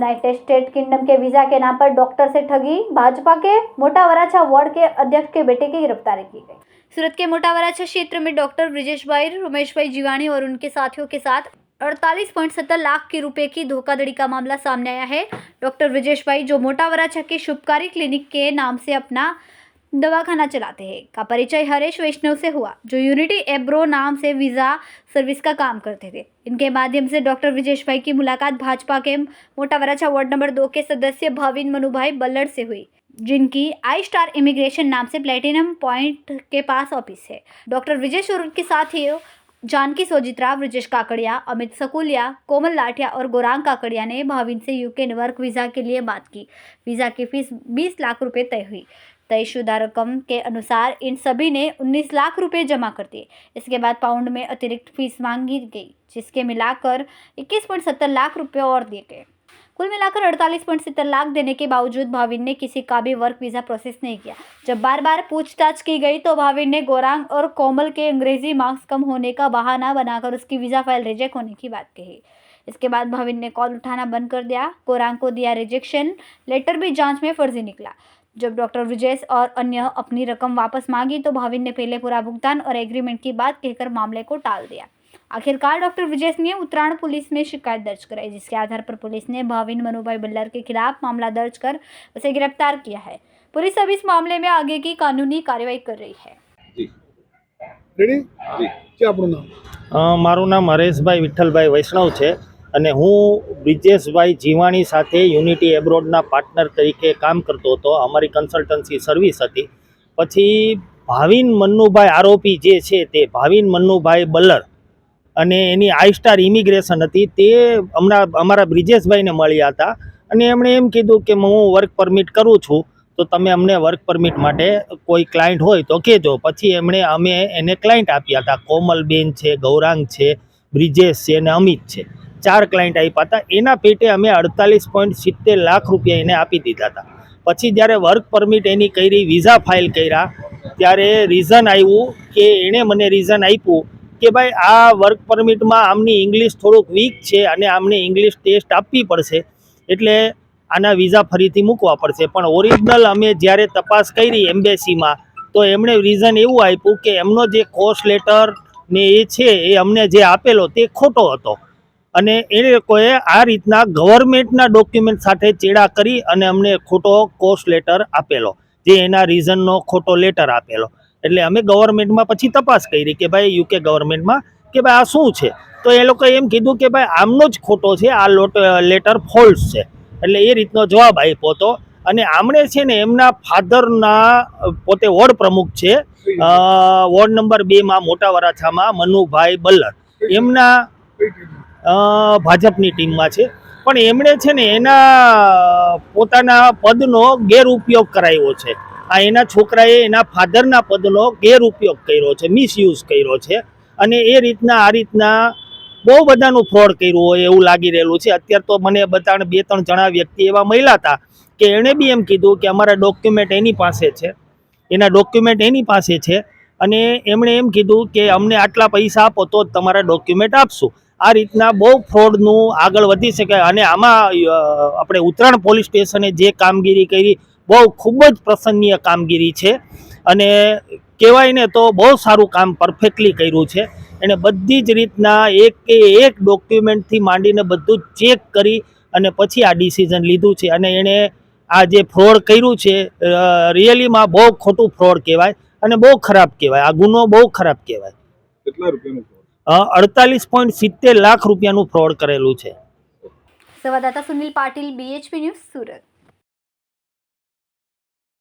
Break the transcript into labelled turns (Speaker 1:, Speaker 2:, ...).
Speaker 1: United state kingdom के visa के नाम पर डॉक्टर से ठगी। भाजपा के मोटा वराछा वार्ड के अध्यक्ष के बेटे की गिरफ्तारी की गई। सूरत के मोटा वराछा क्षेत्र में डॉक्टर ब्रिजेश भाई, रमेश भाई जीवानी और उनके साथियों के साथ 48.70 लाख के रुपए की धोखाधड़ी का मामला सामने आया है। डॉक्टर ब्रिजेश भाई, जो मोटा वराछा के शुभकारी क्लिनिक के नाम से अपना दवाखाना चलाते हैं, का परिचय हरेश वैष्णव से हुआ, जो यूनिटी एब्रो नाम से वीज़ा सर्विस का काम करते थे। इनके माध्यम से डॉक्टर ब्रिजेश भाई की मुलाकात भाजपा के मोटा वराछा वार्ड नंबर 2 के सदस्य भाविन मनुभाई बल्लड़ से हुई, जिनकी आई स्टार इमिग्रेशन नाम से प्लेटिनम पॉइंट के पास ऑफिस है। डॉक्टर ब्रिजेश और उनके साथियों जानकी सोजित्रा, ब्रिजेश काकड़िया, अमित सकुलिया, कोमल लाठिया और गौरांग काकड़िया ने भाविन से यूके वर्क वीज़ा के लिए बात की। वीज़ा की फीस 20 लाख रुपए तय हुई। तयशुदा रकम के अनुसार इन सभी ने 19 लाख रुपए जमा कर दिए। इसके बाद पाउंड में अतिरिक्त फीस मांगी गई, जिसके मिलाकर 21.70 लाख रुपए और दिए गए। कुल मिलाकर 48.70 लाख देने के बावजूद भाविन ने किसी का भी वर्क वीज़ा प्रोसेस नहीं किया। जब बार बार पूछताछ की गई तो भाविन ने गौरांग और कोमल के अंग्रेजी मार्क्स कम होने का बहाना बनाकर उसकी वीज़ा फाइल रिजेक्ट होने की बात कही। इसके बाद भाविन ने कॉल उठाना बंद कर दिया। गौरांग को दिया रिजेक्शन लेटर भी जांच में फर्जी निकला। जब डॉक्टर ब्रिजेश और अन्य अपनी रकम वापस मांगी तो भाविन ने पहले पूरा भुगतान और एग्रीमेंट की बात कहकर मामले को टाल दिया। आखिरकार डॉक्टर ब्रिजेश ने उत्तरायण पुलिस में शिकायत दर्ज कराई, जिसके आधार पर पुलिस ने भाविन मनुभाई बल्लर के खिलाफ मामला दर्ज कर उसे गिरफ्तार किया है। पुलिस अब इस मामले में आगे की कानूनी कार्रवाई कर रही है।
Speaker 2: मारू नाम हरेशभाई विठ्ठलभाई वैष्णव है અને હું બ્રિજેશભાઈ જીવાણી સાથે યુનિટી એબ્રોડના પાર્ટનર તરીકે કામ કરતો હતો। અમારી કન્સલ્ટન્સી સર્વિસ હતી। પછી ભાવિન મન્નુભાઈ આરોપી જે છે તે ભાવિન મન્નુભાઈ બલ્લર અને એની આઈ સ્ટાર ઇમિગ્રેશન હતી, તે હમણાં અમારા બ્રિજેશભાઈને મળ્યા હતા અને એમણે એમ કીધું કે હું વર્ક પરમિટ કરું છું, તો તમે અમને વર્ક પરમિટ માટે કોઈ ક્લાયન્ટ હોય તો કહેજો। પછી અમે એને ક્લાયન્ટ આપ્યા હતા। કોમલબેન છે, ગૌરાંગ છે, બ્રિજેશ છે અને અમિત છે, 4 ક્લાયન્ટ આપ્યા હતા। એના પેટે અમે 48.70 લાખ રૂપિયા એને આપી દીધા હતા। પછી જ્યારે વર્ક પરમિટ એની કરી, વિઝા ફાઇલ કર્યા, ત્યારે રીઝન આવ્યું કે એણે મને રીઝન આપ્યું કે ભાઈ આ વર્ક પરમિટમાં આમની ઇંગ્લિશ થોડુંક વીક છે અને આમને ઇંગ્લિશ ટેસ્ટ આપવી પડશે, એટલે આના વિઝા ફરીથી મૂકવા પડશે। પણ ઓરિજિનલ અમે જ્યારે તપાસ કરી એમ્બેસીમાં તો એમણે રીઝન એવું આપ્યું કે એમનો જે કોસ્ટ લેટર ને એ છે એ અમને જે આપેલો તે ખોટો હતો અને એ લોકોએ આ રીતના ગવર્મેન્ટના ડોક્યુમેન્ટ સાથે ચેડા કરી અને અમને ખોટો કોસ્ટ લેટર આપેલો, જે એના રીઝનનો ખોટો લેટર આપેલો। એટલે અમે ગવર્મેન્ટમાં પછી તપાસ કરી કે ભાઈ યુકે ગવર્મેન્ટમાં કે ભાઈ આ શું છે, તો એ લોકોએ એમ કીધું કે ભાઈ આમનો જ ખોટો છે, આ લેટર ફોલ્સ છે। એટલે એ રીતનો જવાબ આપ્યો હતો અને આમણે છે ને એમના ફાધરના પોતે વોર્ડ પ્રમુખ છે, વોર્ડ નંબર 2માં મોટા વરાછામાં મનુભાઈ બલ્લર, એમના ભાજપની ટીમમાં છે, પણ એમણે છે ને એના પોતાના પદનો ગેરઉપયોગ કરાવ્યો છે। આ એના છોકરાએ એના ફાધરના પદનો ગેરઉપયોગ કર્યો છે, મિસયુઝ કર્યો છે અને એ રીતના આ રીતના બહુ બધાનું ફ્રોડ કર્યું હોય એવું લાગી રહેલું છે। અત્યારે તો મને બતાણ 2-3 જણા વ્યક્તિ એવા મળ્યા હતા કે એણે બી એમ કીધું કે અમારા ડોક્યુમેન્ટ એની પાસે છે, એના ડોક્યુમેન્ટ એની પાસે છે અને એમણે એમ કીધું કે અમને આટલા પૈસા આપો તો જ તમારા ડોક્યુમેન્ટ આપશું। આ રીતના બહુ ફ્રોડનું આગળ વધી શકે અને આમાં આપણે ઉત્તરાયણ પોલીસ સ્ટેશને જે કામગીરી કરી બહુ ખૂબ જ પ્રશંસનીય કામગીરી છે અને કહેવાય ને તો બહુ સારું કામ પરફેક્ટલી કર્યું છે। એણે બધી જ રીતના એક ડોક્યુમેન્ટથી માંડીને બધું જ ચેક કરી અને પછી આ ડિસિઝન લીધું છે અને એણે આ જે ફ્રોડ કર્યું છે રિયલીમાં બહુ ખોટું ફ્રોડ કહેવાય અને બહુ ખરાબ કહેવાય। આ ગુનો બહુ ખરાબ કહેવાય।
Speaker 3: કેટલા રૂપિયાનું
Speaker 2: 48.70 લાખ રૂપિયાનું ફ્રોડ કરેલું છે।
Speaker 1: સંવાદદાતા સુનિલ પાટીલ, BHP ન્યૂઝ, સુરત।